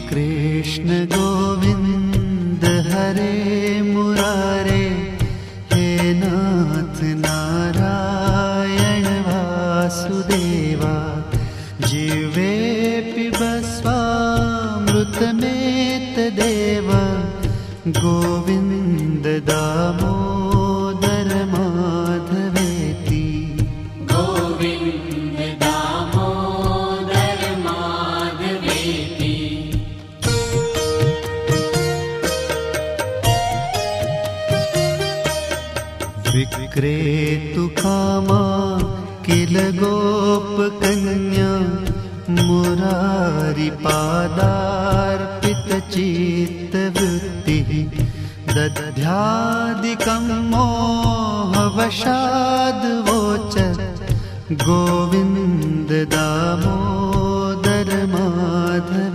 कृष्ण गोविंद हरे मुरारे, हे नाथ नारायण वासुदेवा। जीवे पिबस्वामृतमेतदेव, गोविंद दामोदर माधवेति। गोविंद दामोदर माधवेति। विक्रेतु कामा किल गोपकन्या, मुरारिपादार्पितचित्तवृत्तिः। दध्यादिकं मोहवशाद्वोचत्, गोविन्द दामोदर